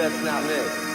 Best not miss.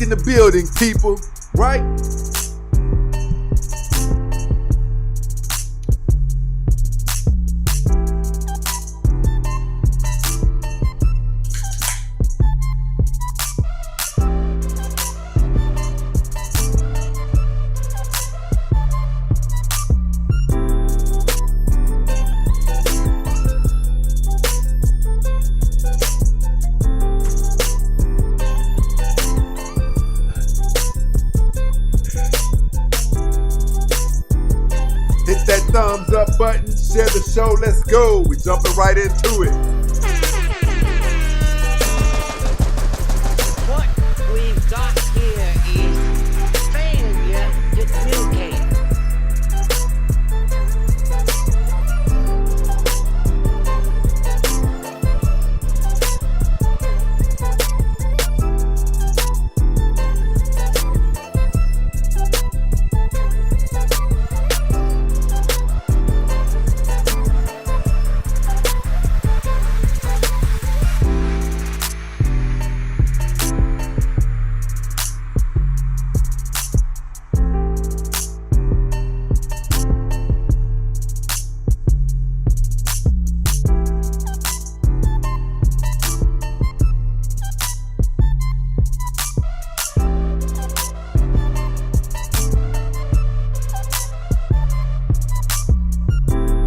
in the building, people, right? Hit that thumbs up button, share the show, let's go. We jumping right into it. What we've got here is failure to communicate.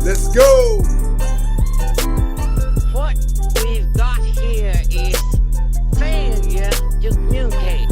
Let's go. What we've got here is failure to communicate.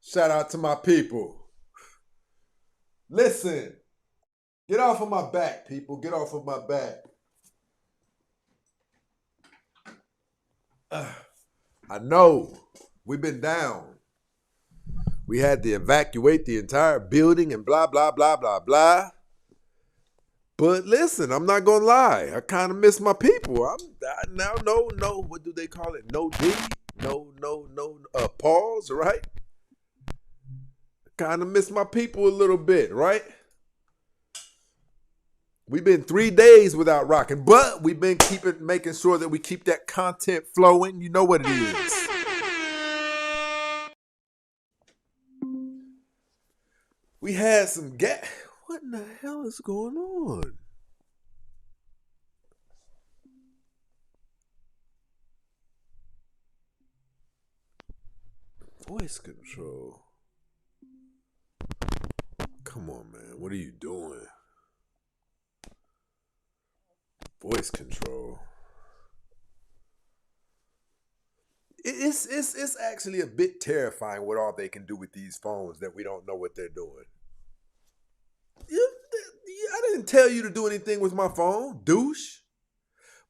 Shout out to my people. Listen, get off of my back, people. Get off of my back. I know we've been down. We had to evacuate the entire building and blah, blah, blah, blah, blah. But listen, I'm not going to lie. I kind of miss my people. No, what do they call it? No D? No, pause, right? Kind of miss my people a little bit, right? We've been 3 days without rocking, but we've been making sure that we keep that content flowing. You know what it is. We had some What in the hell is going on? Voice control. Come on, man. What are you doing? Voice control. It's actually a bit terrifying what all they can do with these phones that we don't know what they're doing. I didn't tell you to do anything with my phone, douche.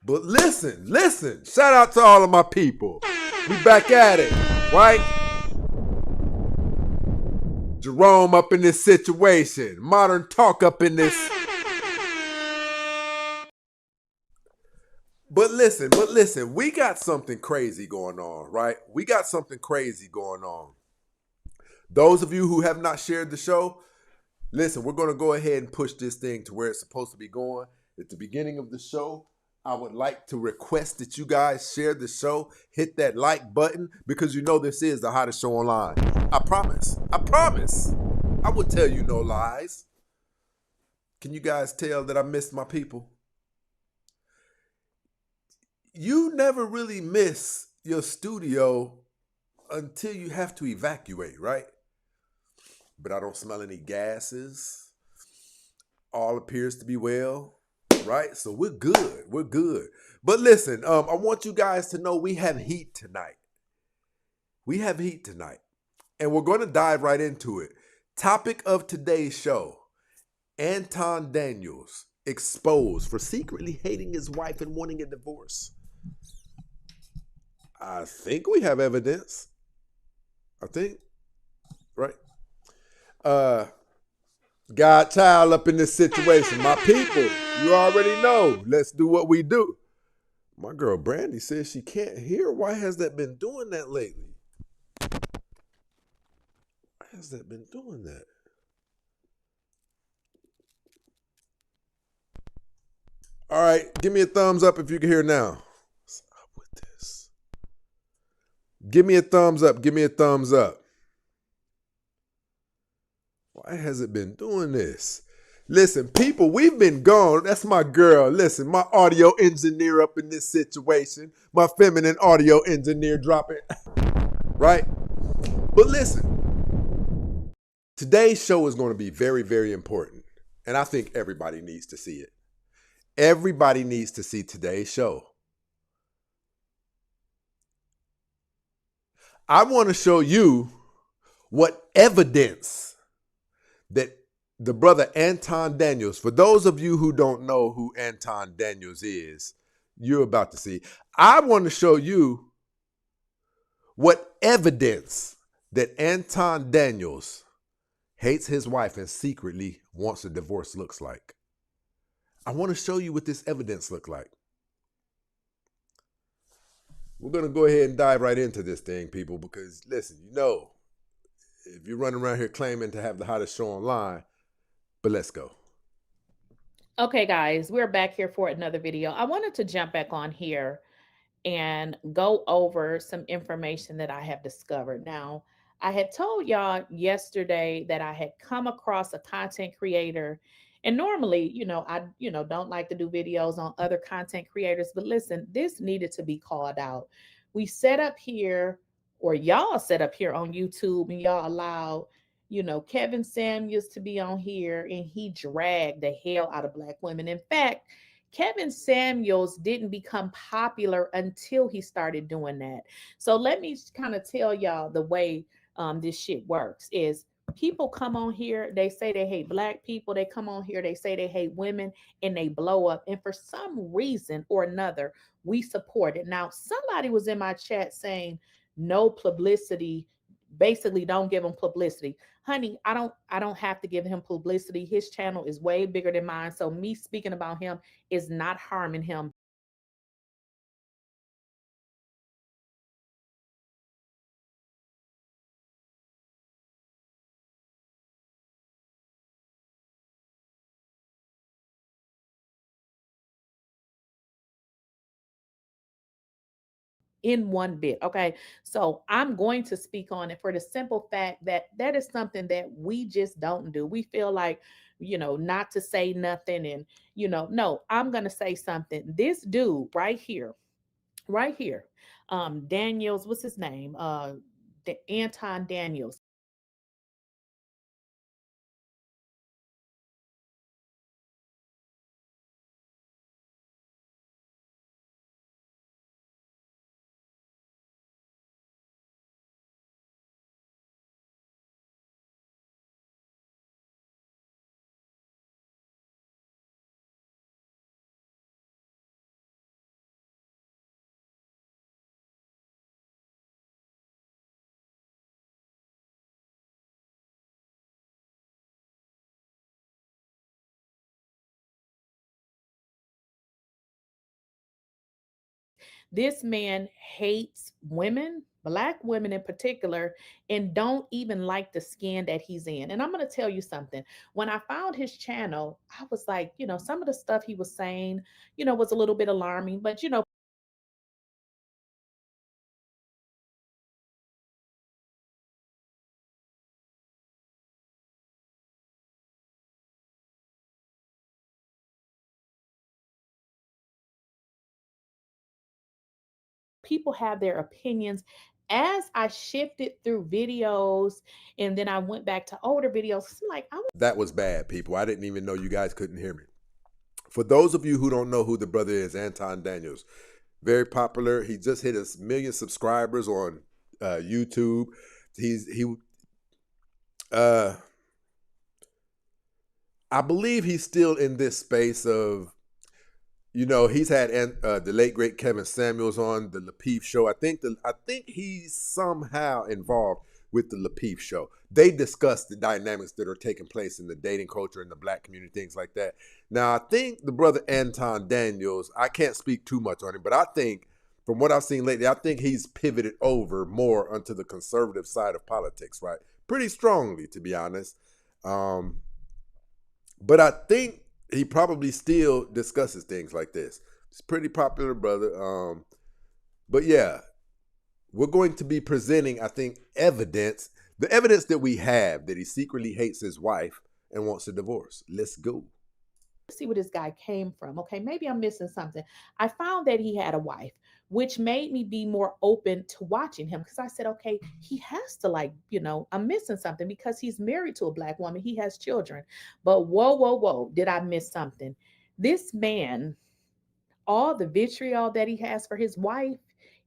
But listen. Shout out to all of my people. We back at it, right? Jerome up in this situation. Modern Talk up in this. But listen, we got something crazy going on, right? We got something crazy going on. Those of you who have not shared the show, listen, we're going to go ahead and push this thing to where it's supposed to be going. At the beginning of the show, I would like to request that you guys share the show, hit that like button, because you know this is the hottest show online. I promise. I will tell you no lies. Can you guys tell that I missed my people? You never really miss your studio until you have to evacuate, right? But I don't smell any gases. All appears to be well. right? So we're good. We're good. But listen, I want you guys to know we have heat tonight. We have heat tonight. And we're going to dive right into it. Topic of today's show: Anton Daniels exposed for secretly hating his wife and wanting a divorce. I think we have evidence. I think, right? Godchild up in this situation. My people, you already know. Let's do what we do. My girl Brandy says she can't hear. Why has that been doing that lately? Why has that been doing that? All right, give me a thumbs up if you can hear now. What's up with this? Give me a thumbs up. Give me a thumbs up. Why has it been doing this? Listen, people, we've been gone. That's my girl. Listen, my audio engineer up in this situation. My feminine audio engineer dropping. Right? But listen, today's show is going to be very, very important. And I think everybody needs to see it. Everybody needs to see today's show. I want to show you what evidence that the brother Anton Daniels, for those of you who don't know who Anton Daniels is, you're about to see. I want to show you what evidence that Anton Daniels hates his wife and secretly wants a divorce looks like. I want to show you what this evidence looks like. We're going to go ahead and dive right into this thing, people, because listen, you know, if you're running around here claiming to have the hottest show online, but let's go. Okay, guys, we're back here for another video. I wanted to jump back on here and go over some information that I have discovered. Now, I had told y'all yesterday that I had come across a content creator. And normally, I don't like to do videos on other content creators, but listen, this needed to be called out. We set up here, or y'all set up here on YouTube, and y'all allowed Kevin Samuels to be on here, and he dragged the hell out of black women. In fact, Kevin Samuels didn't become popular until he started doing that. So let me kind of tell y'all the way this shit works is people come on here, they say they hate black people, they come on here, they say they hate women, and they blow up. And for some reason or another, we support it. Now, somebody was in my chat saying no publicity, basically don't give him publicity. Honey, I don't have to give him publicity. His channel is way bigger than mine, so me speaking about him is not harming him. In one bit. Okay. So I'm going to speak on it for the simple fact that that is something that we just don't do. We feel like, not to say nothing. And, no, I'm going to say something. This dude right here, Daniels, what's his name? Anton Daniels. This man hates women, black women in particular, and don't even like the skin that he's in. And I'm going to tell you something. When I found his channel, I was like, some of the stuff he was saying, was a little bit alarming, but people have their opinions. As I shifted through videos and then I went back to older videos, I'm like, That was bad, people. I didn't even know you guys couldn't hear me. For those of you who don't know who the brother is, Anton Daniels, very popular. He just hit 1,000,000 subscribers on YouTube. I believe he's still in this space of, he's had the late great Kevin Samuels on the Lapeef show. I think he's somehow involved with the Lapeef show. They discuss the dynamics that are taking place in the dating culture in the black community, things like that. Now, I think the brother Anton Daniels, I can't speak too much on him, but I think from what I've seen lately, I think he's pivoted over more onto the conservative side of politics, right? Pretty strongly, to be honest. But I think he probably still discusses things like this. He's a pretty popular brother. But yeah, we're going to be presenting, I think, evidence, the evidence that we have that he secretly hates his wife and wants a divorce. Let's go. See where this guy came from. Okay, maybe I'm missing something. I found that he had a wife, which made me be more open to watching him because I said, okay, he has to I'm missing something because he's married to a black woman. He has children. But whoa, did I miss something? This man, all the vitriol that he has for his wife,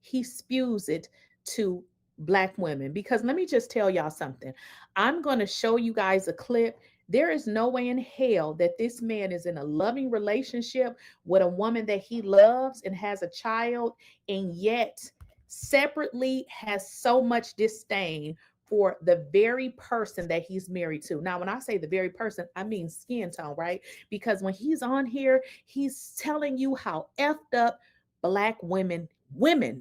he spews it to black women. Because let me just tell y'all something. I'm going to show you guys a clip. There is no way in hell that this man is in a loving relationship with a woman that he loves and has a child, and yet separately has so much disdain for the very person that he's married to. Now, when I say the very person, I mean skin tone, right? Because when he's on here, he's telling you how effed up black women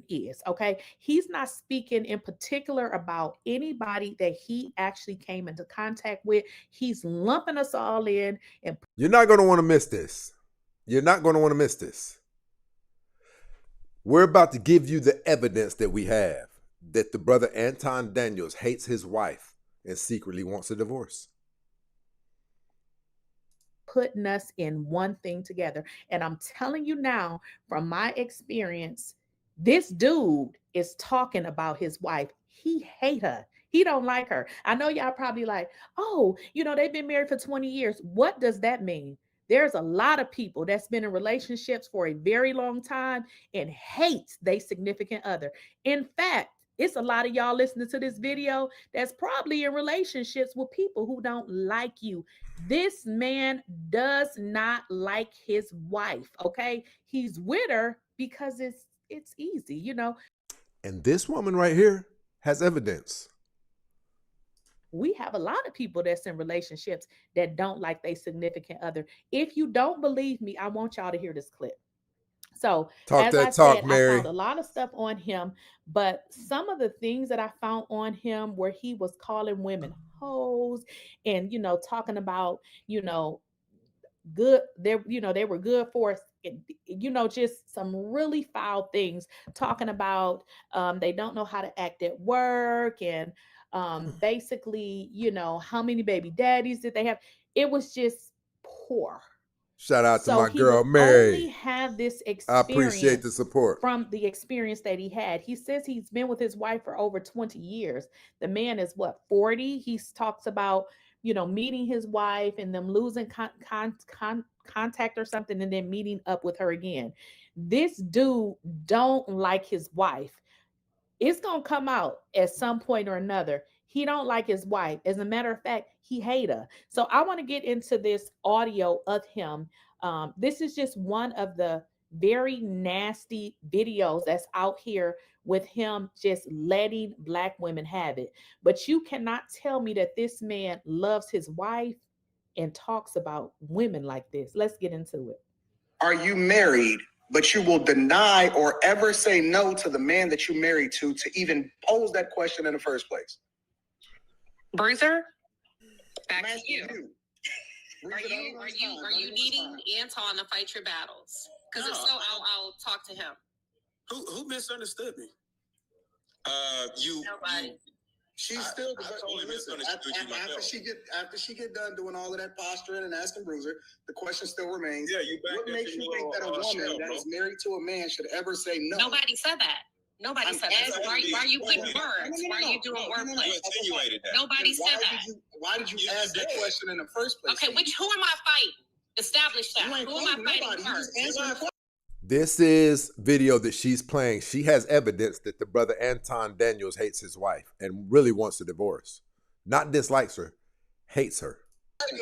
is. Okay, he's not speaking in particular about anybody that he actually came into contact with. He's lumping us all in. And you're not going to want to miss this. You're not going to want to miss this. We're about to give you the evidence that we have that the brother Anton Daniels hates his wife and secretly wants a divorce. Putting us in one thing together. And I'm telling you now, from my experience, this dude is talking about his wife. He hate her. He don't like her. I know y'all probably like, oh, they've been married for 20 years. What does that mean? There's a lot of people that's been in relationships for a very long time and hates their significant other. In fact, it's a lot of y'all listening to this video that's probably in relationships with people who don't like you. This man does not like his wife, okay? He's with her because it's easy, And this woman right here has evidence. We have a lot of people that's in relationships that don't like their significant other. If you don't believe me, I want y'all to hear this clip. So I said, Mary. I found a lot of stuff on him, but some of the things that I found on him where he was calling women hoes and, talking about, good, they were good for us, just some really foul things, talking about they don't know how to act at work and basically, how many baby daddies did they have? It was just poor. Shout out to my girl, Mary. Only have this experience. I appreciate the support. From the experience that he had. He says he's been with his wife for over 20 years. The man is 40? He talks about, meeting his wife and them losing contact or something and then meeting up with her again. This dude don't like his wife. It's going to come out at some point or another. He don't like his wife. As a matter of fact, he hate her. So I want to get into this audio of him. This is just one of the very nasty videos that's out here with him just letting black women have it. But you cannot tell me that this man loves his wife and talks about women like this. Let's get into it. Are you married, but you will deny or ever say no to the man that you married to even pose that question in the first place? Bruiser, back to you. Are you needing Anton to fight your battles? Because if so, I'll talk to him. Who misunderstood me? Nobody. She's still listen, after she get done doing all of that posturing and asking Bruiser, the question still remains. Yeah, you back. What makes you think that a woman that is married to a man should ever say no? Nobody said that. Nobody said that. Why are you putting words? Why are you doing wordplay? Insinuated that. Nobody said that. Why did you ask that question in the first place? Okay, who am I fighting? Establish that. You ain't Who am fighting I fighting nobody. You first? just answering the question. This is video that she's playing. She has evidence that the brother Anton Daniels hates his wife and really wants a divorce. Not dislikes her, hates her.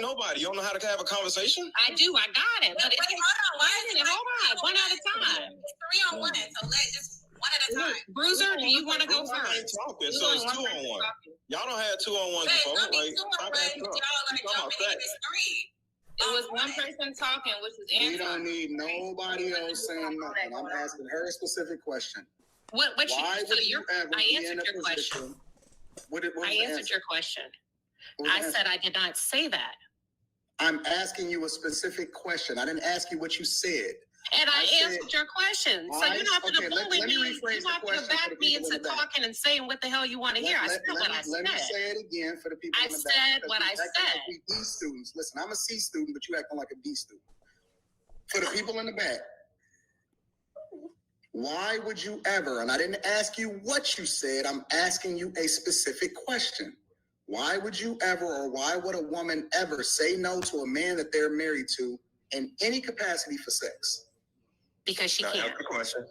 Nobody. You don't know how to have a conversation? I do. I got it. But Wait, it's hold on. One at a time. It's 3 on 1, so let just one at a time. Bruiser, do you want to go I ain't first? talking, so it's 2 on 1. Y'all don't have 2 on 1 Wait, before. don't be Like, 2 on stop 1. that Y'all stuff. are jumping in. It's 3. It was one person talking, which was We Anton. don't need nobody else saying nothing. I'm asking her a specific question. What Why so would you're you ever I be answered in a your question. position? What was I the answered answer? your question. What was the I answer? said I did not say that. I'm asking you a specific question. I didn't ask you what you said. And I I answered your question. So you're not going to bully let me me. rephrase You're the not going to question for back the me people into in the back. talking and saying what the hell you want to hear. I said what I Let me said. say it again for the people I in the back. said because what we I acting said. Like we D students. Listen, I'm a C student, but you acting like a D student. For the people in the back, why would you ever, and I didn't ask you what you said, I'm asking you a specific question. Why would you ever, or why would a woman ever say no to a man that they're married to in any capacity for sex? Because she Now, can. answer the question.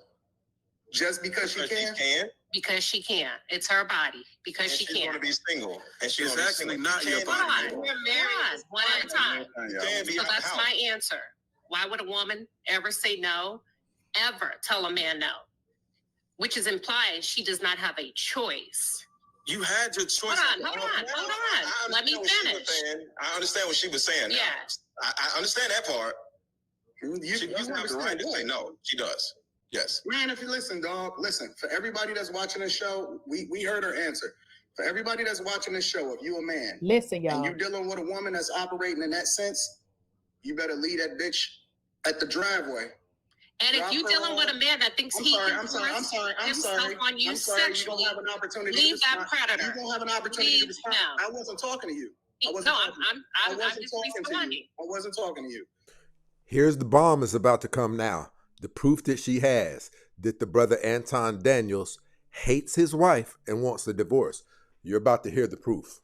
Just because she can? Because she can. It's her body. Because And she she's can. going to be single. And she's It's gonna be actually single. not You your can't body. be Hold on. single. Hold on. One at a time. You can't be So out the that's house. my answer. Why would a woman ever say no? Ever tell a man no? Which is implying she does not have a choice. You had your choice. Hold on. Let me finish. I understand what she was saying. now. Yes. I understand that part. She does have the right to say what? no. She does. Yes. Man, if you listen, dog, listen. For everybody that's watching this show, we heard her answer. For everybody that's watching this show, if you a man Listen, and y'all. you dealing with a woman that's operating in that sense, you better leave that bitch at the driveway. And if you dealing with a man that thinks he can I'm sorry. himself on you You sexually, don't have an opportunity leave to that respond. predator. You don't have an opportunity to Leave respond. him. I wasn't talking to you. I wasn't No, talking to you. I'm just talking to responding. you. I wasn't talking to you. Here's the bomb that's about to come now. The proof that she has that the brother Anton Daniels hates his wife and wants a divorce. You're about to hear the proof.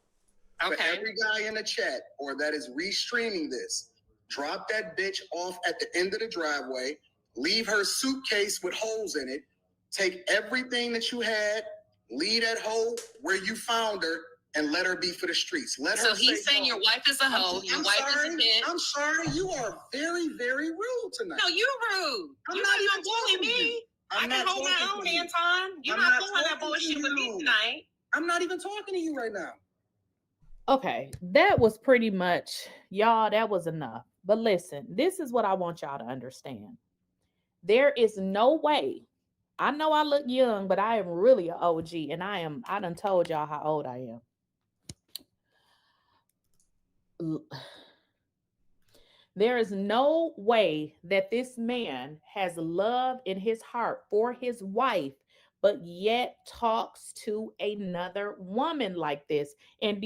For Okay. every guy in the chat or that is restreaming this, drop that bitch off at the end of the driveway, leave her suitcase with holes in it, take everything that you had, leave that hole where you found her, and let her be for the streets. Let So her he's say saying no. your wife is a hoe, your wife is a bitch. I'm sorry. You are very, very rude tonight. No, you're rude. I'm You're not not even even bullying talking to me. you. I I'm can not hold my talking own, to you. Anton. You're I'm not not pulling that talking to bullshit with me you. tonight. I'm not even talking to you right now. Okay, that was pretty much, y'all, that was enough. But listen, this is what I want y'all to understand. There is no way. I know I look young, but I am really an OG, and I done told y'all how old I am. There is no way that this man has love in his heart for his wife, but yet talks to another woman like this and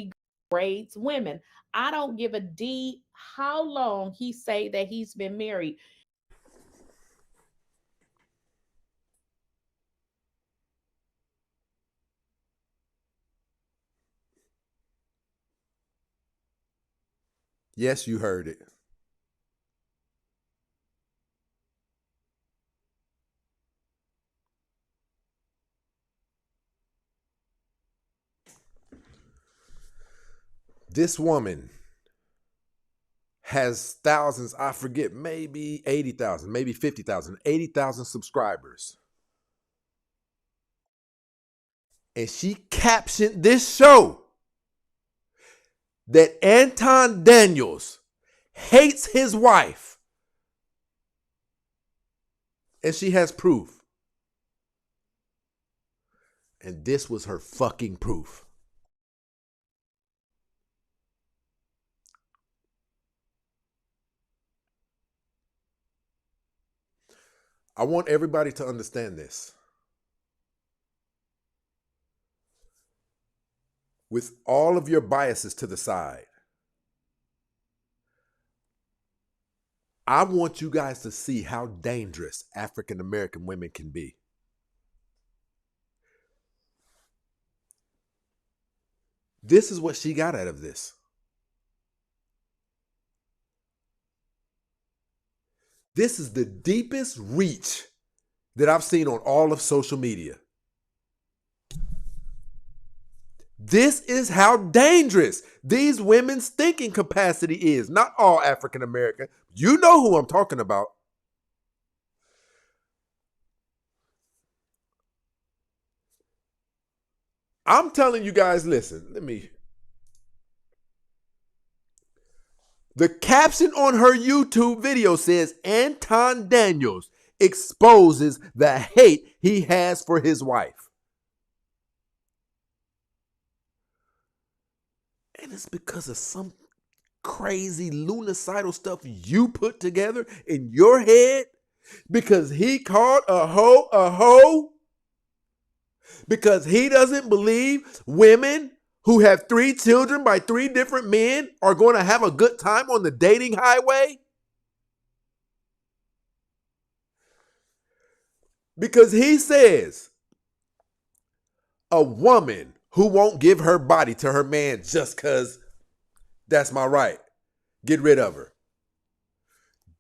degrades women. I don't give a D how long he say that he's been married. Yes, you heard it. This woman has thousands, I forget, maybe 80,000, maybe 50,000, 80,000 subscribers. And she captioned this show that Anton Daniels hates his wife. And she has proof. And this was her fucking proof. I want everybody to understand this. With all of your biases to the side, I want you guys to see how dangerous African American women can be. This is what she got out of this. This is the deepest reach that I've seen on all of social media. This is how dangerous these women's thinking capacity is. Not all African American. You know who I'm talking about. I'm telling you guys, listen, The caption on her YouTube video says, Anton Daniels exposes the hate he has for his wife. And it's because of some crazy lunacidal stuff you put together in your head because he called a hoe, because he doesn't believe women who have 3 children by 3 different men are going to have a good time on the dating highway. Because he says a woman who won't give her body to her man just because that's my right, get rid of her.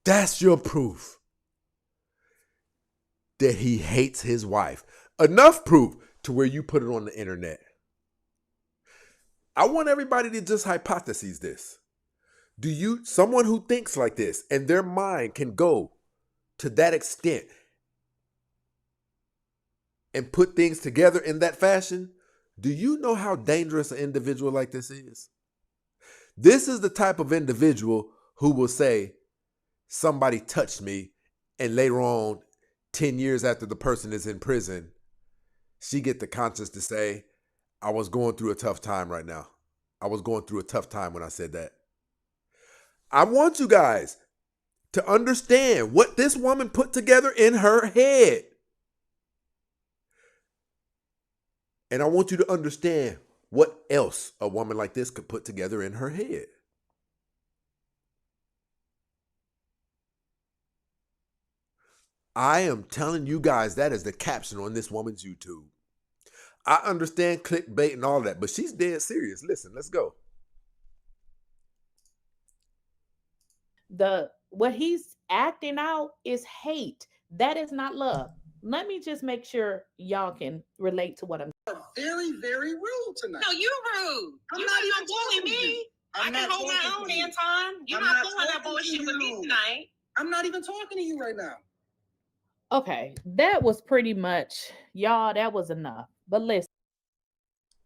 That's your proof that he hates his wife. Enough proof to where you put it on the internet. I want everybody to just hypothesize this. Someone who thinks like this and their mind can go to that extent and put things together in that fashion, do you know how dangerous an individual like this is? This is the type of individual who will say, somebody touched me, and later on, 10 years after the person is in prison, she get the conscience to say, I was going through a tough time right now. I was going through a tough time when I said that. I want you guys to understand what this woman put together in her head. And I want you to understand what else a woman like this could put together in her head. I am telling you guys that is the caption on this woman's YouTube. I understand clickbait and all that, but she's dead serious. Listen, let's go. What he's acting out is hate. That is not love. Let me just make sure y'all can relate to what I'm Very, very rude tonight. No, you're rude. I'm You're not not even bullying talking to me. you. I I'm can not hold my talking own, to you. Anton. You're I'm not not pulling that talking to bullshit with me you. tonight. I'm not even talking to you right now. okay. That was pretty much, y'all, that was enough. But listen.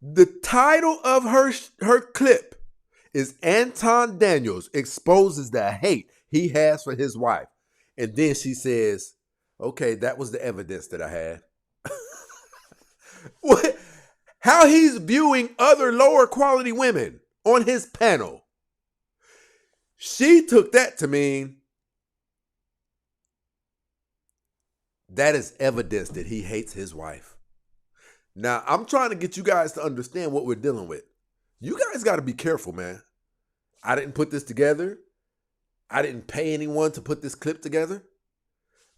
The title of her clip is Anton Daniels exposes the hate he has for his wife. And then she says, okay, that was the evidence that I had. What? How he's viewing other lower quality women on his panel. She took that to mean that is evidence that he hates his wife. Now, I'm trying to get you guys to understand what we're dealing with. You guys got to be careful, man. I didn't put this together. I didn't pay anyone to put this clip together.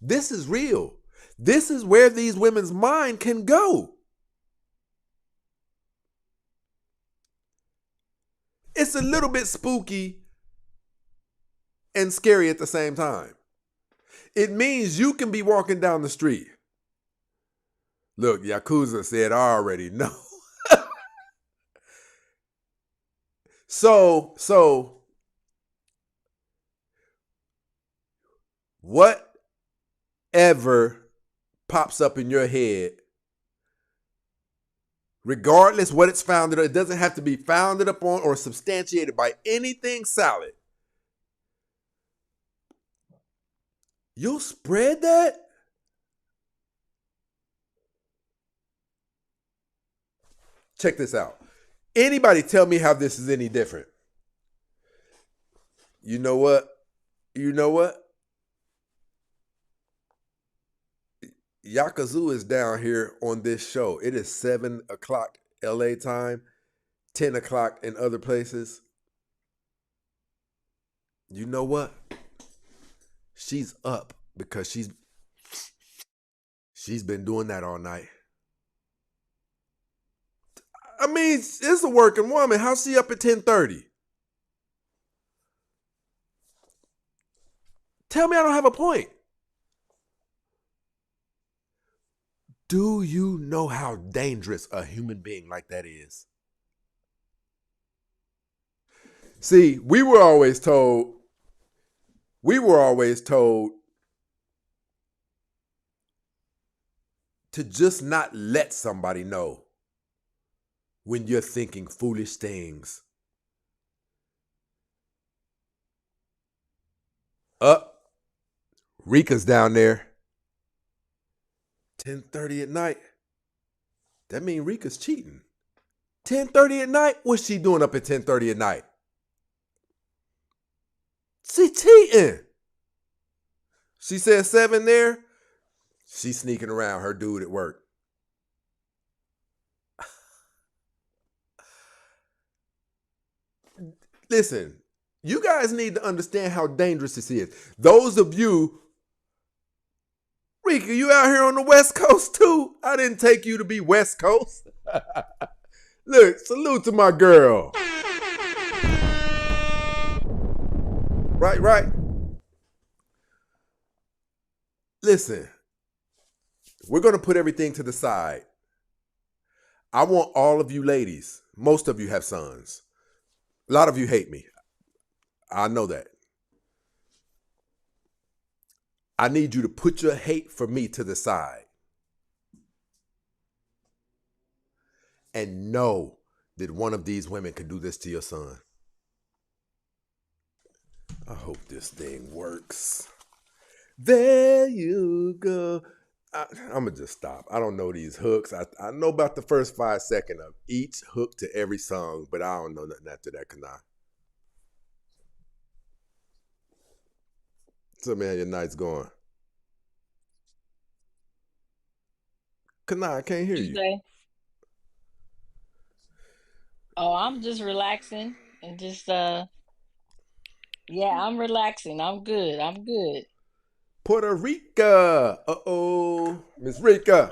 This is real. This is where these women's mind can go. It's a little bit spooky and scary at the same time. It means you can be walking down the street. Look, Yakuza said I already know. So whatever pops up in your head, regardless what it's founded on, it doesn't have to be founded upon or substantiated by anything solid. You'll spread that? Check this out. Anybody tell me how this is any different? You know what? Yakazoo is down here on this show. It is 7 o'clock LA time, 10 o'clock in other places. You know what? She's up because she's been doing that all night. I mean, it's a working woman. How's she up at 10:30? Tell me I don't have a point. Do you know how dangerous a human being like that is? See, we were always told to just not let somebody know when you're thinking foolish things. Rika's down there. 10:30 at night. That means Rika's cheating. 10:30 at night? What's she doing up at 10:30 at night? She cheating. She said 7 there. She's sneaking around her dude at work. Listen, you guys need to understand how dangerous this is. Those of you, Rika, you out here on the West Coast too? I didn't take you to be West Coast. Look, salute to my girl. Right. Listen, we're going to put everything to the side. I want all of you ladies, most of you have sons. A lot of you hate me. I know that. I need you to put your hate for me to the side and know that one of these women can do this to your son. I hope this thing works. There you go. I'm going to just stop. I don't know these hooks. I know about the first 5 seconds of each hook to every song, but I don't know nothing after that, Kana. Tell me how your night's going. Kana, I can't hear you. Say, oh, I'm just relaxing and just yeah, I'm relaxing. I'm good. Puerto Rico. Uh-oh. Miss Rika.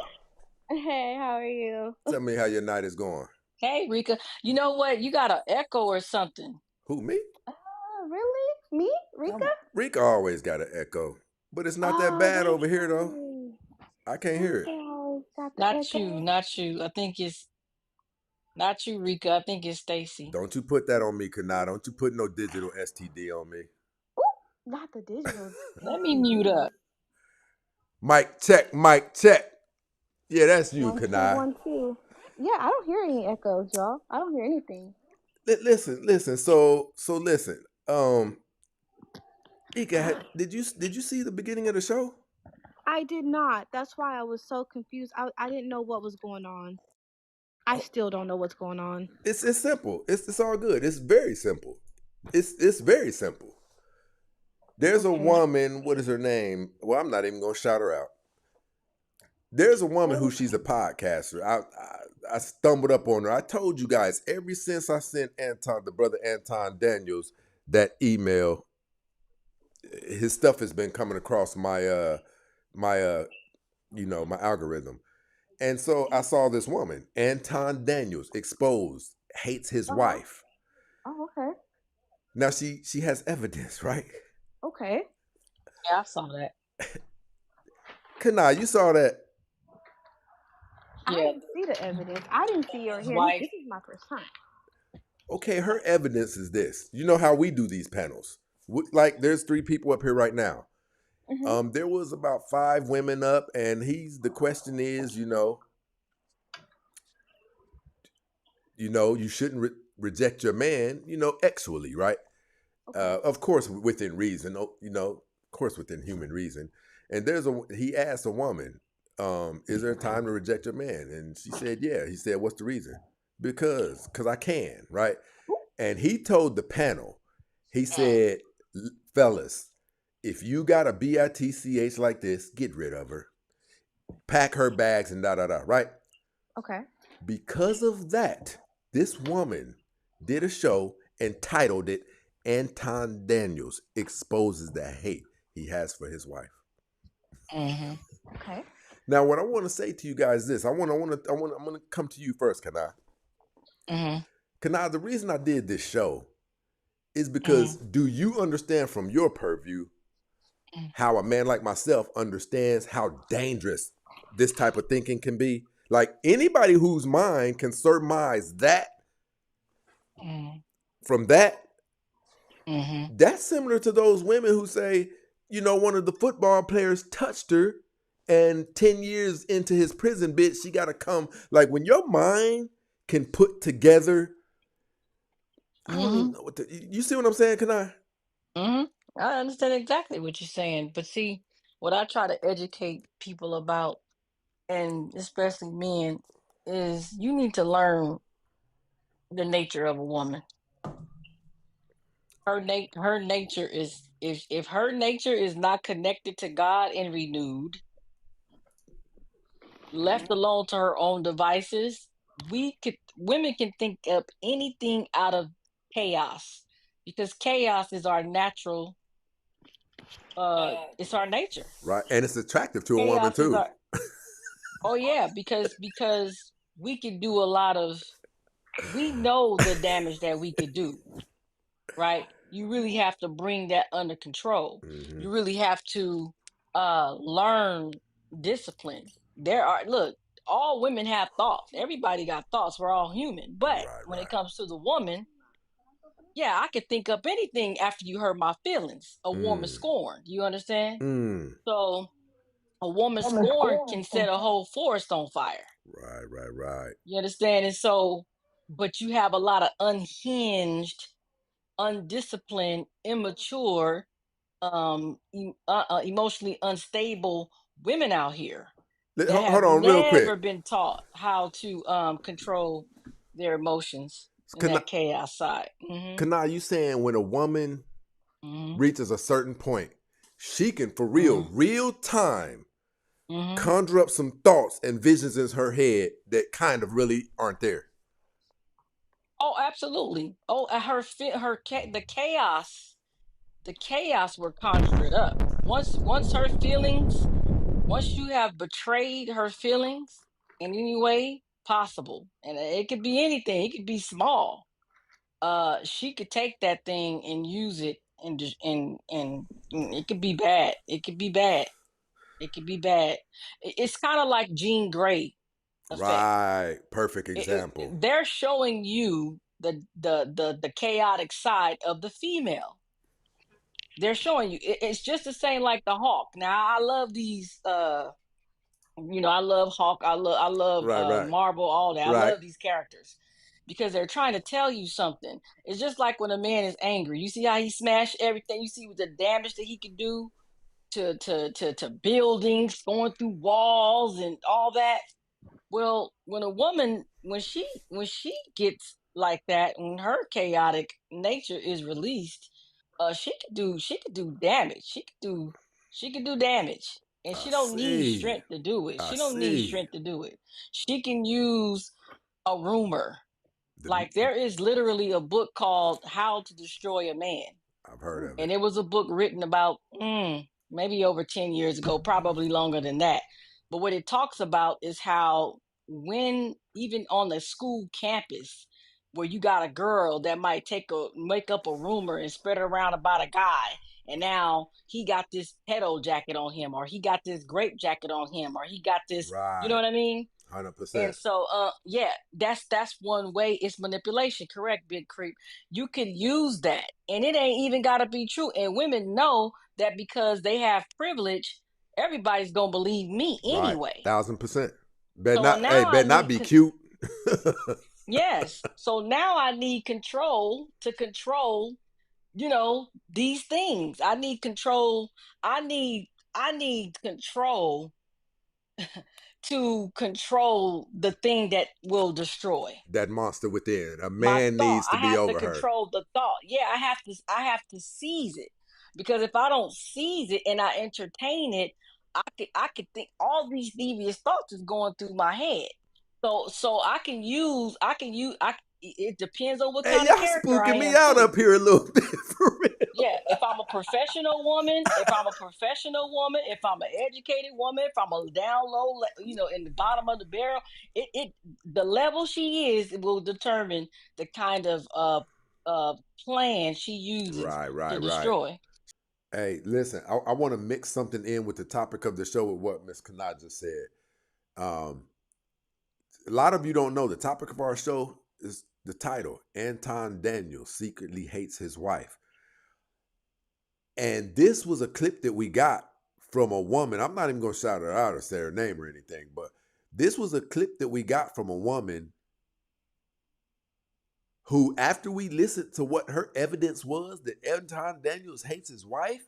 Hey, how are you? Tell me how your night is going. Hey, Rika. You know what? You got an echo or something. Who, me? Really? Me? Rika? Rika always got an echo. But it's not that bad that's over here, though. right. I can't hear it. Okay, got the Not echo. you, not you. I think it's not you, Rika. I think it's Stacy. Don't you put that on me, Kana. Don't you put no digital STD on me. Ooh, not the digital. Let me mute up. Mic check, mic check. Yeah, that's you, 1 2 Kana. 1 2. Yeah, I don't hear any echoes, y'all. I don't hear anything. Listen. So listen. Ika, did you see the beginning of the show? I did not. That's why I was so confused. I didn't know what was going on. I still don't know what's going on. It's simple. It's all good. It's very simple. It's very simple. There's a woman. What is her name? Well, I'm not even gonna shout her out. There's a woman who she's a podcaster. I stumbled up on her. I told you guys ever since I sent Anton, the brother Anton Daniels, that email. His stuff has been coming across my my algorithm. And so I saw this woman, Anton Daniels, exposed, hates his wife. Oh, okay. Now she has evidence, right? Okay. Yeah, I saw that. Kana, you saw that? I didn't see the evidence. I didn't see or hear. This is my first time. Okay, her evidence is this. You know how we do these panels. Like, there's 3 people up here right now. Mm-hmm. There was about 5 women up, and the question is, you shouldn't reject your man, sexually, right? Okay. Of course, within reason, of course, within human reason. And he asked a woman, is there a time to reject your man? And she said, yeah. He said, what's the reason? Because I can, right? And he told the panel, he said, fellas, if you got a bitch like this, get rid of her. Pack her bags and da-da-da, right? Okay. Because of that, this woman did a show entitled it, Anton Daniels Exposes the Hate He Has for His Wife. Mm-hmm. Okay. Now, what I want to say to you guys is this. I'm going to come to you first, Kana. Mm-hmm. Kana, the reason I did this show is because do you understand from your purview how a man like myself understands how dangerous this type of thinking can be. Like anybody whose mind can surmise that from that, that's similar to those women who say, you know, one of the football players touched her and 10 years into his prison bit, she got to come. Like when your mind can put together, I don't even know what you see what I'm saying, can I? I understand exactly what you're saying, but see, what I try to educate people about, and especially men, is you need to learn the nature of a woman. Her nature is, if her nature is not connected to God and renewed, left alone to her own devices, women can think up anything out of chaos, because chaos is our natural, it's our nature. Right. And it's attractive to a woman Chaos is too. our, oh yeah, because we can do a lot of, we know the damage that we could do, right? You really have to bring that under control. You really have to learn discipline. There are, look, all women have thoughts. Everybody got thoughts. We're all human. But when it comes to the woman, yeah, I could think up anything after you hurt my feelings. A woman scorned. You understand? So a woman scorned can set a whole forest on fire. Right. You understand? And so, but you have a lot of unhinged, undisciplined, immature, emotionally unstable women out here that Hold have on real quick. never been taught how to control their emotions and Can that chaos side. Kana, you saying when a woman reaches a certain point, she can for real time conjure up some thoughts and visions in her head that kind of really aren't there. Oh, absolutely. Oh, the chaos were conjured up. Once her feelings, once you have betrayed her feelings in any way possible, and it could be anything, it could be small. She could take that thing and use it, and it could be bad. It could be bad. It could be bad. It's kind of like Jean Grey effect. Right. Perfect example. They're showing you the chaotic side of the female. They're showing you. It's just the same like the Hawk. Now I love these. I love Hawk. I love Right. Marvel. All that. I Right. love these characters because they're trying to tell you something. It's just like when a man is angry. You see how he smashed everything. You see what the damage that he could do to buildings, going through walls and all that. Well, when a woman, when she gets like that, when her chaotic nature is released, she could do damage. She could do damage, and I she don't need see. strength to do it. I She don't need see. strength to do it. She can use a rumor. The- Like there is literally a book called "How to Destroy a Man," I've heard of and it. it was a book written about maybe over 10 years ago, probably longer than that. But what it talks about is how, when even on the school campus, where you got a girl that might make up a rumor and spread it around about a guy, and now he got this pedo jacket on him, or he got this grape jacket on him, or he got this, you know Right. what I mean? 100%. And so, yeah, that's one way. It's manipulation. Correct, big creep. You can use that, and it ain't even gotta be true. And women know that because they have privilege, everybody's gonna believe me Right. anyway. 1000%. Better So not. Hey, now I better not need be cute. yes. So now I need control to control, these things. I need control. I need control to control the thing that will destroy That monster within. A my man thought. needs to I be have to over her. control the thought. Yeah, I have to seize it, because if I don't seize it and I entertain it, I could think all these devious thoughts is going through my head. So I it depends on what Hey, kind of y'all character I spooking me am out too. up here a little bit for real. Yeah, if I'm a professional woman, if I'm an educated woman, if I'm a down low, in the bottom of the barrel, it the level she is, it will determine the kind of plan she uses to Right. destroy. Hey, listen, I want to mix something in with the topic of the show with what Miss Kanai just said. Um, a lot of you don't know the topic of our show is the title. Anton Daniels secretly hates his wife. And this was a clip that we got from a woman. I'm not even going to shout her out or say her name or anything, but this was a clip that we got from a woman who, after we listened to what her evidence was that Anton Daniels hates his wife,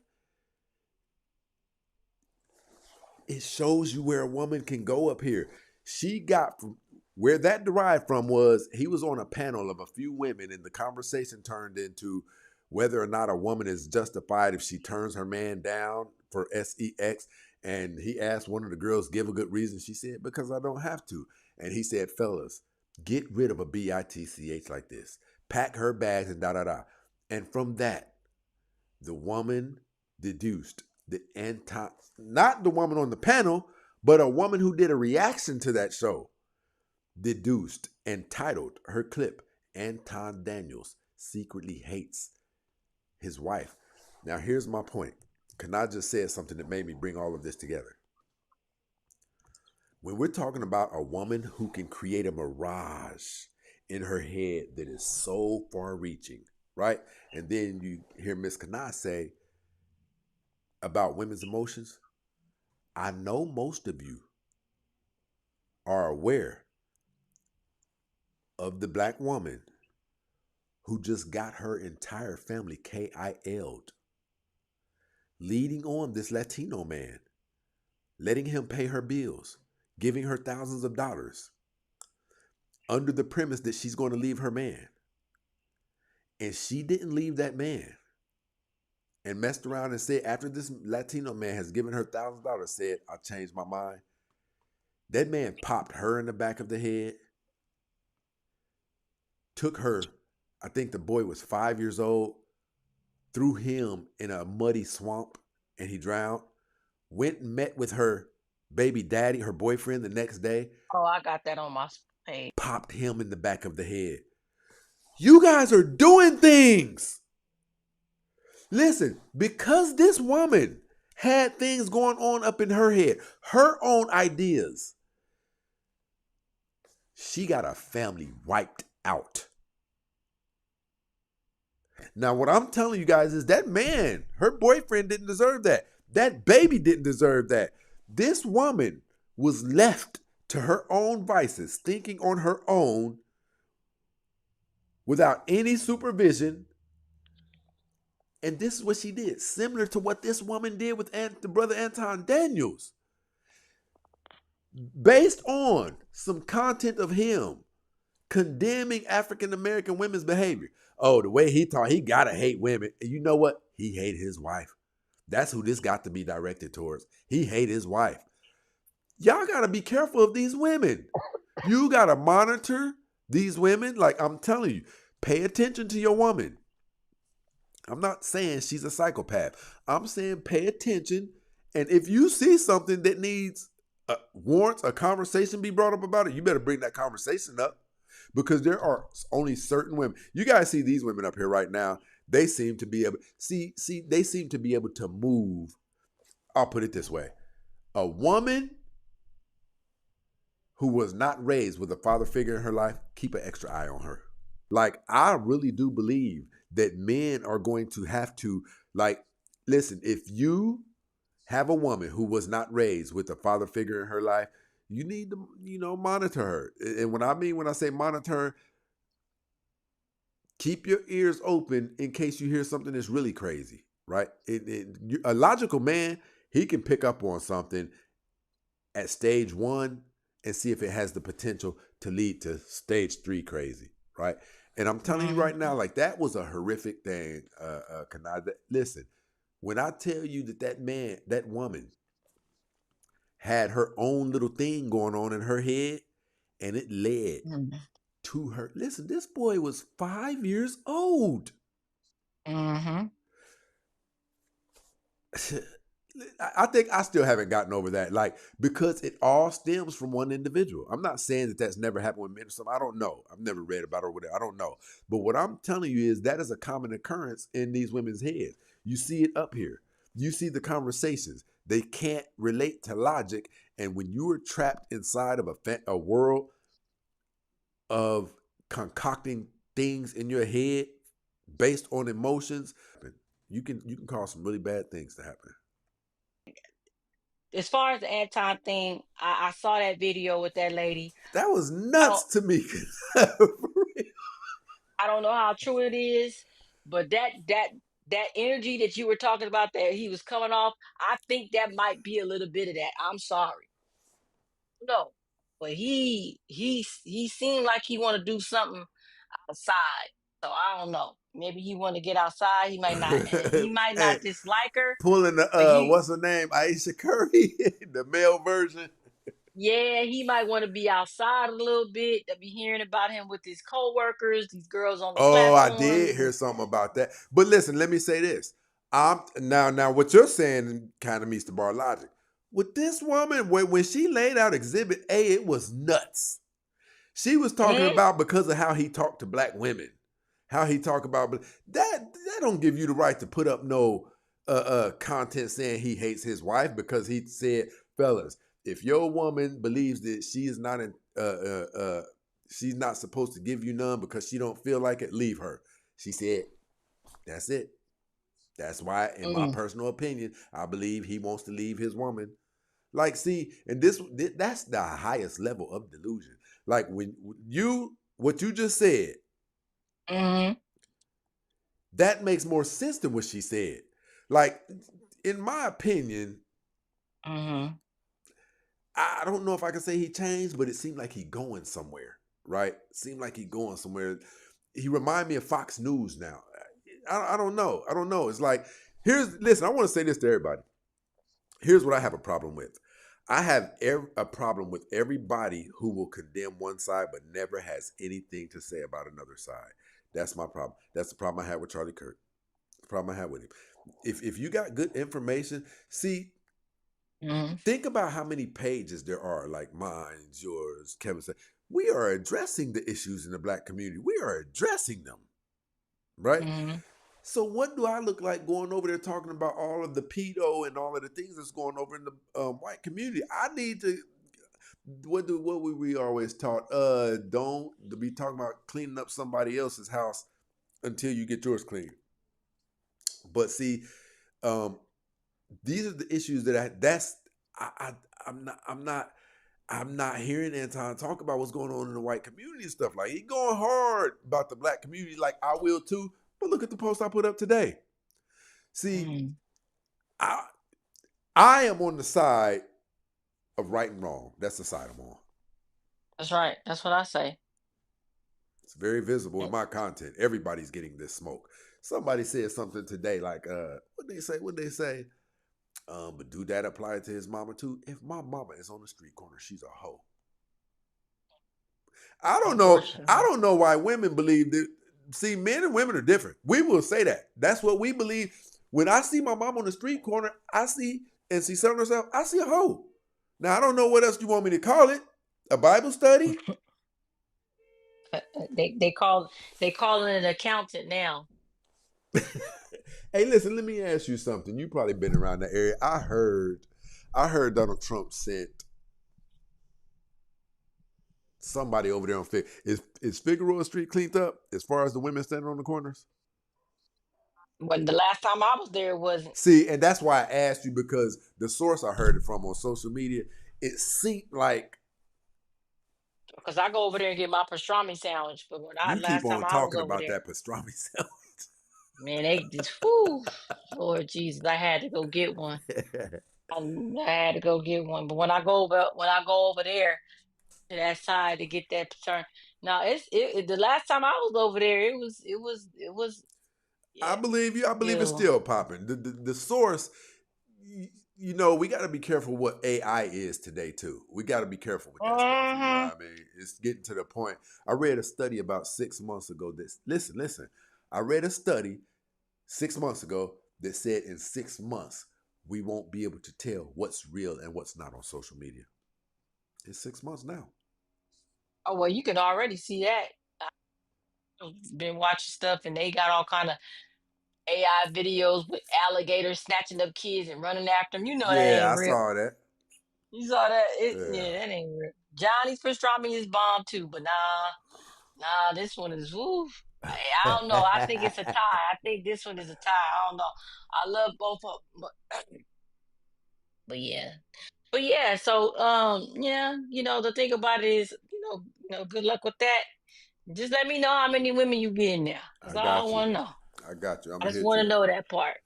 it shows you where a woman can go up here. She got from where that derived from was he was on a panel of a few women, and the conversation turned into whether or not a woman is justified if she turns her man down for sex. And he asked one of the girls, give a good reason. She said, because I don't have to. And he said, fellas, get rid of a bitch like this. Pack her bags and da-da-da. And from that, the woman deduced that Anton, not the woman on the panel, but a woman who did a reaction to that show, deduced and titled her clip, Anton Daniels secretly hates his wife. Now, here's my point. Kanai just said something that made me bring all of this together. When we're talking about a woman who can create a mirage in her head that is so far reaching, right? And then you hear Miss Kanai say about women's emotions. I know most of you are aware of the black woman who just got her entire family KIL'd, leading on this Latino man, letting him pay her bills, giving her thousands of dollars, under the premise that she's going to leave her man. And she didn't leave that man, and messed around and said, after this Latino man has given her $1,000, said, I changed my mind. That man popped her in the back of the head, took her, I think the boy was 5 years old, threw him in a muddy swamp and he drowned, went and met with her baby daddy, her boyfriend, the next day. Oh, I got that on my page. Popped him in the back of the head. You guys are doing things. Listen, because this woman had things going on up in her head, her own ideas, she got a family wiped out. Now, what I'm telling you guys is that man, her boyfriend didn't deserve that. That baby didn't deserve that. This woman was left to her own vices, thinking on her own without any supervision. And this is what she did, similar to what this woman did with the brother Anton Daniels. Based on some content of him condemning African-American women's behavior. Oh, the way he taught, he gotta hate women. And you know what? He hated his wife. That's who this got to be directed towards. He hated his wife. Y'all gotta be careful of these women. You gotta monitor these women. Like I'm telling you, pay attention to your woman. I'm not saying she's a psychopath. I'm saying pay attention. And if you see something that warrants a conversation be brought up about it, you better bring that conversation up. Because there are only certain women. You guys see these women up here right now. They seem to be able, they seem to be able to move. I'll put it this way. A woman who was not raised with a father figure in her life, keep an extra eye on her. Like, I really do believe that men are going to have to, like, listen, if you have a woman who was not raised with a father figure in her life, you need to, monitor her. And when I say monitor her, keep your ears open in case you hear something that's really crazy, right? A logical man, he can pick up on something at stage 1 and see if it has the potential to lead to stage 3 crazy, right? And I'm telling you right now, like, that was a horrific thing. Listen, when I tell you that woman had her own little thing going on in her head, and it led to her. Listen, this boy was 5 years old. Mm-hmm. I think I still haven't gotten over that, like, because it all stems from one individual. I'm not saying that that's never happened with men or something. I don't know. I've never read about it or whatever. I don't know. But what I'm telling you is that is a common occurrence in these women's heads. You see it up here. You see the conversations. They can't relate to logic. And when you are trapped inside of a world of concocting things in your head based on emotions, you can cause some really bad things to happen. As far as the Anton thing, I saw that video with that lady. That was nuts to me. I don't know how true it is, but that energy that you were talking about that he was coming off, I think that might be a little bit of that. I'm sorry. No. But he seemed like he want to do something outside. So I don't know. Maybe he want to get outside. He might not. He might Hey, not dislike her. pulling But the what's her name? Aisha Curry, the male version. yeah, he might want to be outside a little bit. They'll be hearing about him with his coworkers, these girls on the Oh, I platforms. did hear something about that. But listen, let me say this. Now what you're saying kind of meets the bar logic. With this woman, when she laid out Exhibit A, it was nuts. She was talking about because of how he talked to black women, how he talked about that don't give you the right to put up no content saying he hates his wife because he said, fellas, if your woman believes that she is not she's not supposed to give you none because she don't feel like it, leave her. She said, that's it. That's why, in my personal opinion, I believe he wants to leave his woman. Like, see, and that's the highest level of delusion. Like when what you just said, that makes more sense than what she said. Like, in my opinion, I don't know if I can say he changed, but it seemed like he going somewhere, right? Seemed like he going somewhere. He remind me of Fox News now. I don't know. I don't know. It's like, listen, I want to say this to everybody. Here's what I have a problem with. I have a problem with everybody who will condemn one side but never has anything to say about another side. That's my problem. That's the problem I had with Charlie Kirk. The problem I had with him. If you got good information, see, think about how many pages there are, like mine, yours, Kevin said. We are addressing the issues in the black community. We are addressing them, right? So what do I look like going over there talking about all of the pedo and all of the things that's going over in the white community? I need to. What we always taught? Don't be talking about cleaning up somebody else's house until you get yours clean. But see, these are the issues that I'm not hearing Anton talk about what's going on in the white community and stuff. Like, he going hard about the black community, like I will too. But look at the post I put up today. See, I am on the side of right and wrong. That's the side I'm on. That's right. That's what I say. It's very visible in my content. Everybody's getting this smoke. Somebody said something today like, what they say? But do that apply to his mama too? If my mama is on the street corner, she's a hoe. I don't know why women believe that. See, men and women are different. We will say that. That's what we believe. When I see my mom on the street corner, and she's selling herself, I see a hoe. Now, I don't know what else you want me to call it. A Bible study? They call it an accountant now. Hey, listen, let me ask you something. You probably been around that area. I heard Donald Trump sent somebody over there on Figueroa. Is Figueroa Street cleaned up as far as the women standing on the corners? When the last time I was there, it wasn't. See, and that's why I asked you, because the source I heard it from on social media, it seemed like, because I go over there and get my pastrami sandwich. But when you keep on I was talking over about there, that pastrami sandwich. man, they just, whew, Lord Jesus, I had to go get one. I had to go get one. But when I go over there to that side to get that turn, now the last time I was over there, it was. Yeah, I believe you. I believe it's still popping. The source, we got to be careful what AI is today too. We got to be careful with that stuff. You know what I mean? It's getting to the point. I read a study about 6 months ago. Listen. I read a study 6 months ago that said in 6 months we won't be able to tell what's real and what's not on social media. It's 6 months now. Oh well, you can already see that. I've been watching stuff, and they got all kind of AI videos with alligators snatching up kids and running after them. You know that Yeah, ain't I real. saw that. You saw that? Yeah. Yeah, that ain't real. Johnny's pastrami is bomb too, but nah, this one is woo. I don't know. I think it's a tie. I think this one is a tie. I don't know. I love both of them, but yeah. But yeah, so yeah, the thing about it is, good luck with that. Just let me know how many women you get in there. That's I all I got you. want to know. I got you. I'm I gonna just hit want to you. know that part.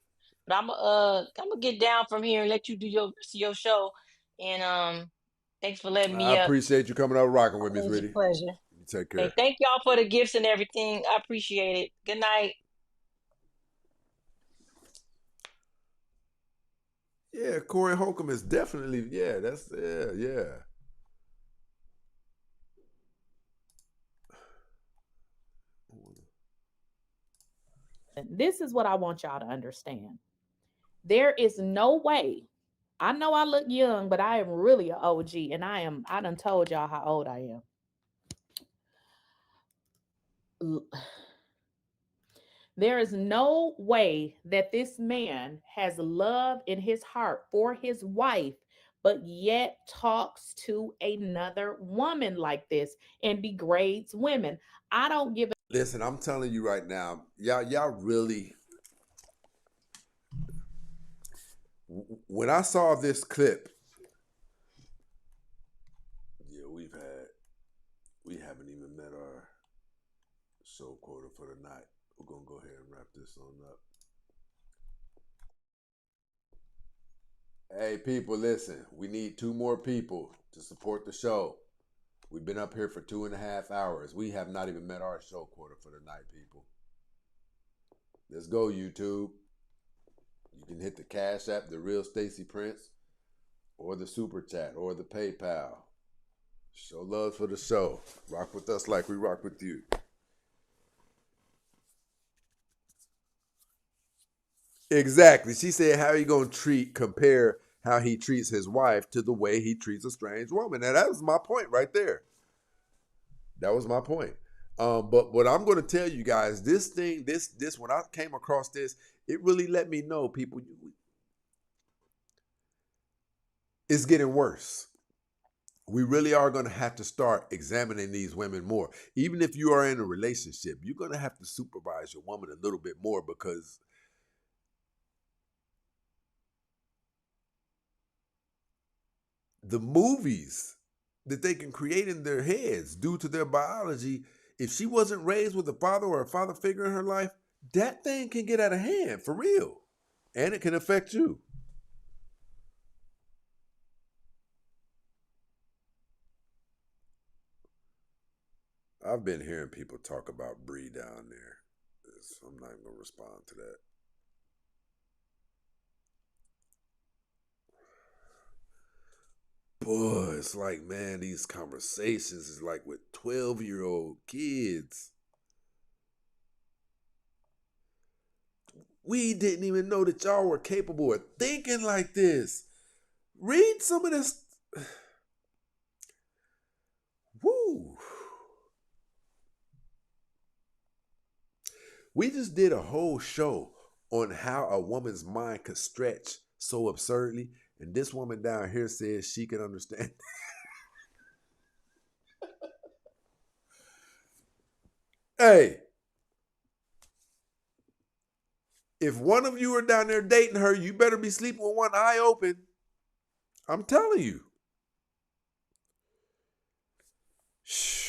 But I'm gonna get down from here and let you do your rest of your show. And thanks for letting I me up. appreciate you coming out rocking with me, Always a sweetie. pleasure. You take Hey, care. thank y'all for the gifts and everything. I appreciate it. Good night. Yeah, Corey Holcomb is definitely, yeah. This is what I want y'all to understand. There is no way. I know I look young, but I am really an OG, and I done told y'all how old I am. There is no way that this man has love in his heart for his wife, but yet talks to another woman like this and degrades women. I don't give a Listen, I'm telling you right now, y'all really. When I saw this clip, yeah, we haven't even met our show quota for the night. We're gonna go ahead and wrap this on up. Hey, people, listen. We need 2 more people to support the show. We've been up here for 2.5 hours. We have not even met our show quota for the night, people. Let's go, YouTube. You can hit the Cash App, the Real Stacy Prince, or the Super Chat, or the PayPal. Show love for the show. Rock with us like we rock with you. Exactly. She said, how are you going to compare how he treats his wife to the way he treats a strange woman? Now, that was my point right there. That was my point. But what I'm going to tell you guys, this when I came across this, it really let me know, people, it's getting worse. We really are going to have to start examining these women more. Even if you are in a relationship, you're going to have to supervise your woman a little bit more, because the movies that they can create in their heads due to their biology, if she wasn't raised with a father or a father figure in her life, that thing can get out of hand for real. And it can affect you. I've been hearing people talk about Bree down there. So I'm not going to respond to that. Boy, it's like, man, these conversations is like with 12-year-old kids. We didn't even know that y'all were capable of thinking like this. Read some of this. Woo. We just did a whole show on how a woman's mind could stretch so absurdly. And this woman down here says she can understand. Hey, if one of you are down there dating her, you better be sleeping with one eye open. I'm telling you. Shh.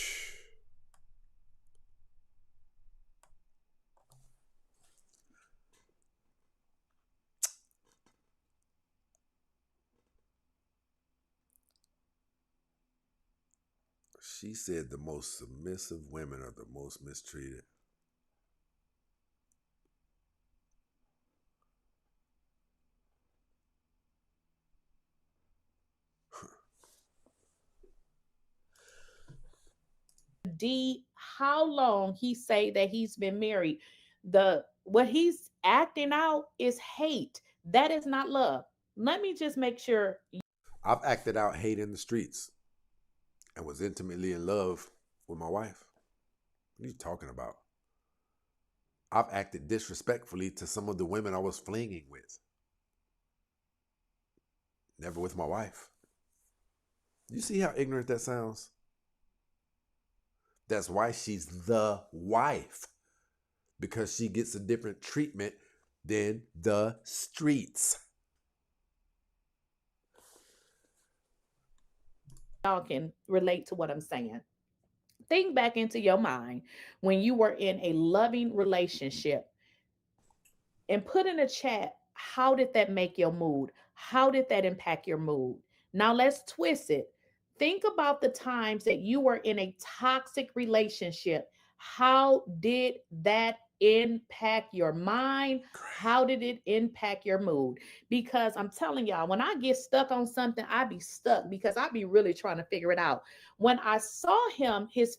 She said the most submissive women are the most mistreated. D how long he say that he's been married. The what he's acting out is hate. That is not love. Let me just make sure. I've acted out hate in the streets and was intimately in love with my wife. What are you talking about? I've acted disrespectfully to some of the women I was flinging with. Never with my wife. You see how ignorant that sounds? That's why she's the wife. Because she gets a different treatment than the streets. Y'all can relate to what I'm saying. Think back into your mind when you were in a loving relationship and put in a chat, how did that make your mood? How did that impact your mood? Now let's twist it. Think about the times that you were in a toxic relationship. How did that impact your mind? How did it impact your mood? Because I'm telling y'all, when I get stuck on something, I be stuck because I be really trying to figure it out. When I saw him, his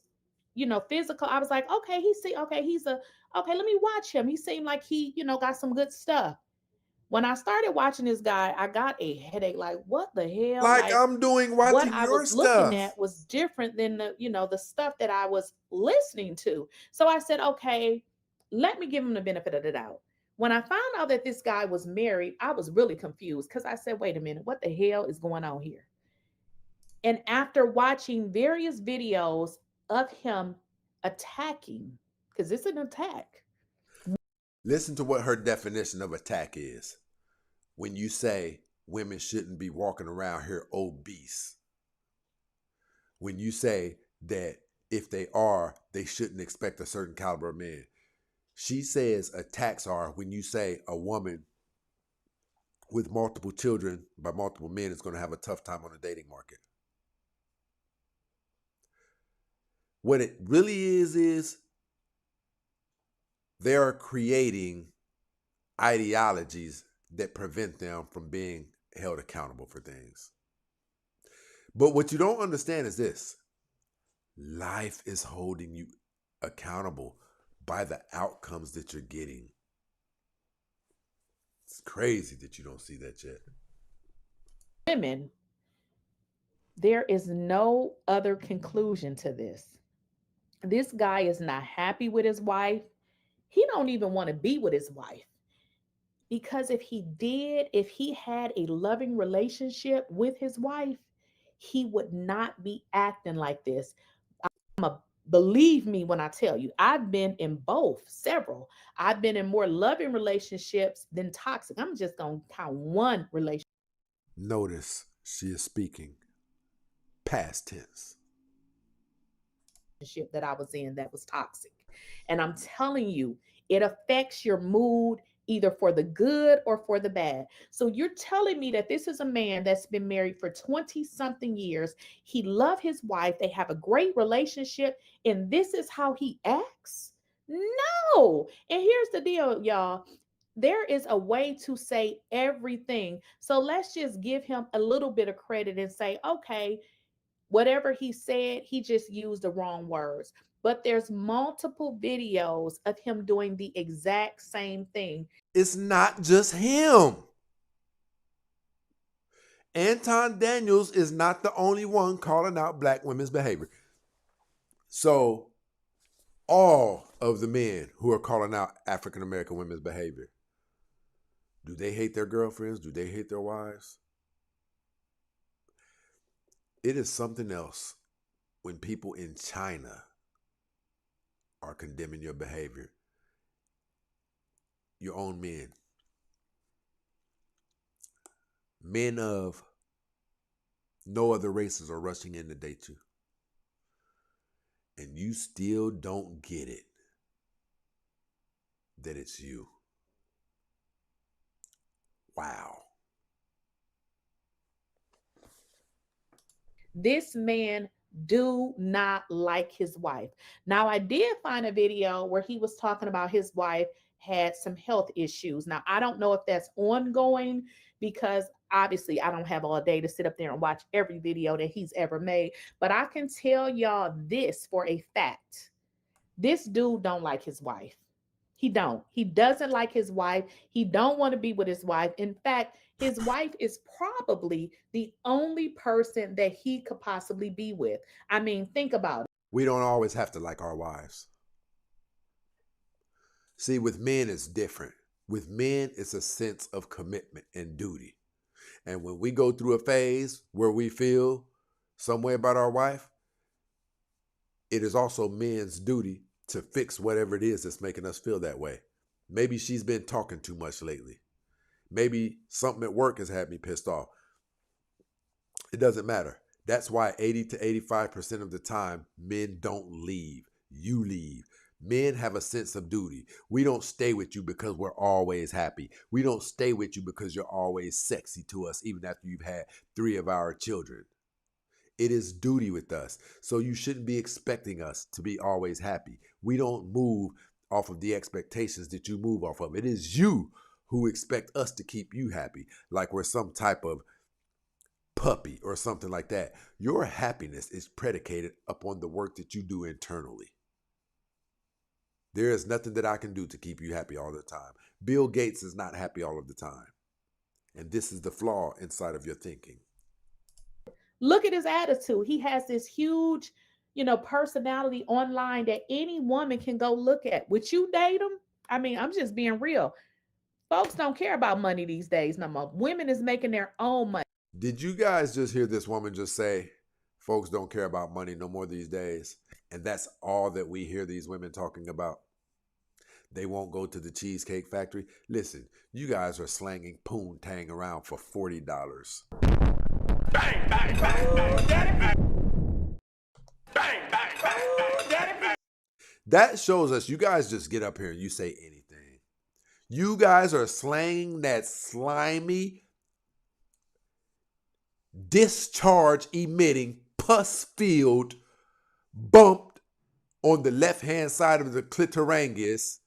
physical, I was like, okay, okay, let me watch him. He seemed like he, got some good stuff. When I started watching this guy, I got a headache. Like, what the hell? Like Like, I'm doing what watching I your was looking stuff. at was different than the stuff that I was listening to. So I said, okay, let me give him the benefit of the doubt. When I found out that this guy was married, I was really confused because I said, wait a minute, what the hell is going on here? And after watching various videos of him attacking, because it's an attack. Listen to what her definition of attack is. When you say women shouldn't be walking around here obese. When you say that if they are, they shouldn't expect a certain caliber of man. She says attacks are when you say a woman with multiple children by multiple men is going to have a tough time on the dating market. What it really is they're creating ideologies that prevent them from being held accountable for things. But what you don't understand is this. Life is holding you accountable by the outcomes that you're getting. It's crazy that you don't see that yet. Women, there is no other conclusion to this. This guy is not happy with his wife. He don't even want to be with his wife. Because if he had a loving relationship with his wife, he would not be acting like this. Believe me when I tell you, I've been in both, several. I've been in more loving relationships than toxic. I'm just going to count one relationship. Notice she is speaking past tense. That I was in that was toxic. And I'm telling you, it affects your mood either for the good or for the bad. So you're telling me that this is a man that's been married for 20 something years. He loves his wife. They have a great relationship. And this is how he acts? No. And here's the deal, y'all. There is a way to say everything. So let's just give him a little bit of credit and say, okay, whatever he said, he just used the wrong words. But there's multiple videos of him doing the exact same thing. It's not just him. Anton Daniels is not the only one calling out black women's behavior. So all of the men who are calling out African American women's behavior, do they hate their girlfriends? Do they hate their wives? It is something else when people in China are condemning your behavior. Your own men. Men of no other races are rushing in to date you. And you still don't get it that it's you. Wow. This man do not like his wife. Now, I did find a video where he was talking about his wife had some health issues. Now, I don't know if that's ongoing because obviously I don't have all day to sit up there and watch every video that he's ever made, but I can tell y'all this for a fact. This dude don't like his wife. He don't. He doesn't like his wife. He don't want to be with his wife. In fact, his wife is probably the only person that he could possibly be with. I mean, think about it. We don't always have to like our wives. See, with men, it's different. With men, it's a sense of commitment and duty. And when we go through a phase where we feel some way about our wife, it is also men's duty to fix whatever it is that's making us feel that way. Maybe she's been talking too much lately. Maybe something at work has had me pissed off. It doesn't matter. That's why 80 to 85% of the time, men don't leave. You leave. Men have a sense of duty. We don't stay with you because we're always happy. We don't stay with you because you're always sexy to us, even after you've had 3 of our children. It is duty with us. So you shouldn't be expecting us to be always happy. We don't move off of the expectations that you move off of. It is you who expect us to keep you happy, like we're some type of puppy or something like that. Your happiness is predicated upon the work that you do internally. There is nothing that I can do to keep you happy all the time. Bill Gates is not happy all of the time. And this is the flaw inside of your thinking. Look at his attitude. He has this huge, personality online that any woman can go look at. Would you date him? I mean, I'm just being real. Folks don't care about money these days no more. Women is making their own money. Did you guys just hear this woman just say, folks don't care about money no more these days? And that's all that we hear these women talking about. They won't go to the Cheesecake Factory. Listen, you guys are slanging poontang around for $40. Bang, bang, bang, bang, daddy, bang. Bang, bang, bang, bang, daddy, bang. That shows us you guys just get up here and you say anything. You guys are slaying that slimy, discharge emitting, pus filled, bumped on the left hand side of the clitorangus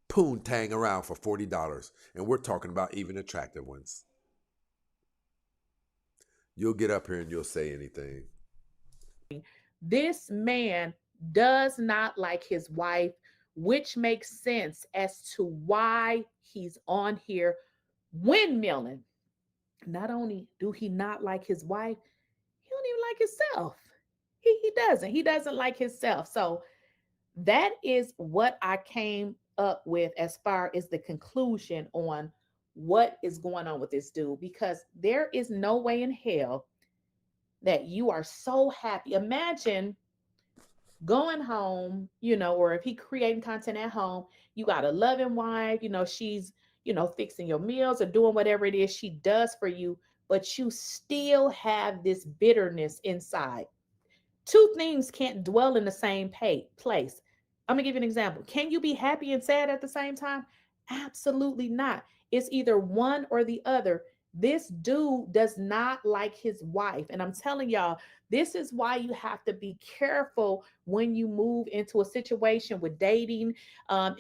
poontang around for $40. And we're talking about even attractive ones. You'll get up here and you'll say anything. This man does not like his wife, which makes sense as to why he's on here windmilling. Not only do he not like his wife, he don't even like himself. He doesn't. He doesn't like himself. So that is what I came up with as far as the conclusion on what is going on with this dude, because there is no way in hell that you are so happy. Imagine going home, or if he creating content at home, you got a loving wife, she's, fixing your meals or doing whatever it is she does for you, but you still have this bitterness inside. Two things can't dwell in the same place. I'm gonna give you an example. Can you be happy and sad at the same time? Absolutely not. It's either one or the other. This dude does not like his wife. And I'm telling y'all, this is why you have to be careful when you move into a situation with dating, and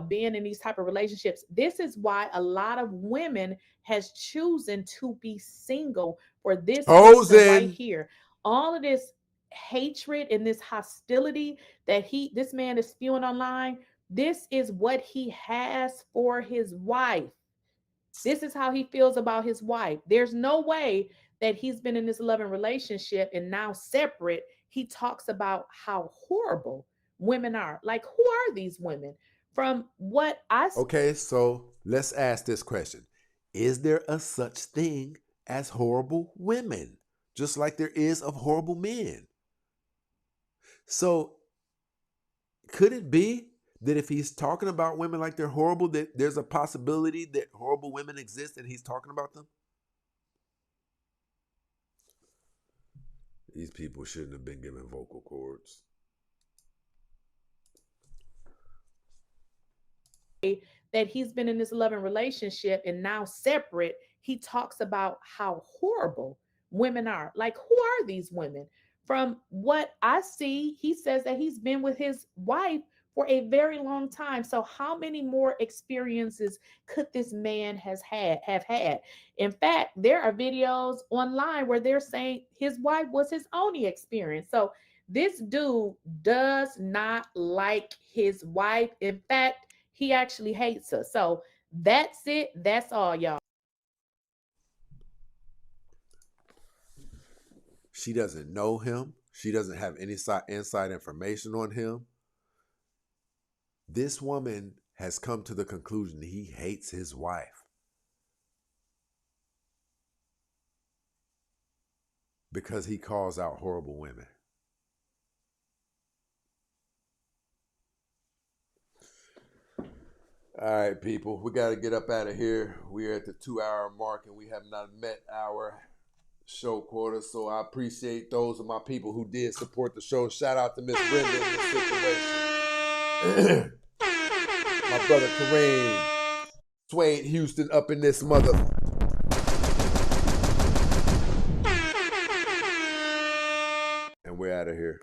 being in these type of relationships. This is why a lot of women has chosen to be single for this reason right here. All of this hatred and this hostility that this man is spewing online, this is what he has for his wife. This is how he feels about his wife. There's no way that he's been in this loving relationship and now separate. He talks about how horrible women are. Like, who are these women? From what I Okay, so let's ask this question. Is there a such thing as horrible women? Just like there is of horrible men. So could it be that if he's talking about women like they're horrible, that there's a possibility that horrible women exist and he's talking about them? These people shouldn't have been given vocal cords. That he's been in this loving relationship and now separate, he talks about how horrible women are. Like, who are these women? From what I see, he says that he's been with his wife for a very long time. So how many more experiences could this man have had? In fact, there are videos online where they're saying his wife was his only experience. So this dude does not like his wife. In fact, he actually hates her. So that's it. That's all, y'all. She doesn't know him. She doesn't have any inside information on him. This woman has come to the conclusion that he hates his wife because he calls out horrible women. All right, people, we got to get up out of here. We're at the 2-hour mark and we have not met our show quota, so I appreciate those of my people who did support the show. Shout out to Miss Brenda in this situation. My brother Kareem, Swade Houston up in this mother. And we're out of here.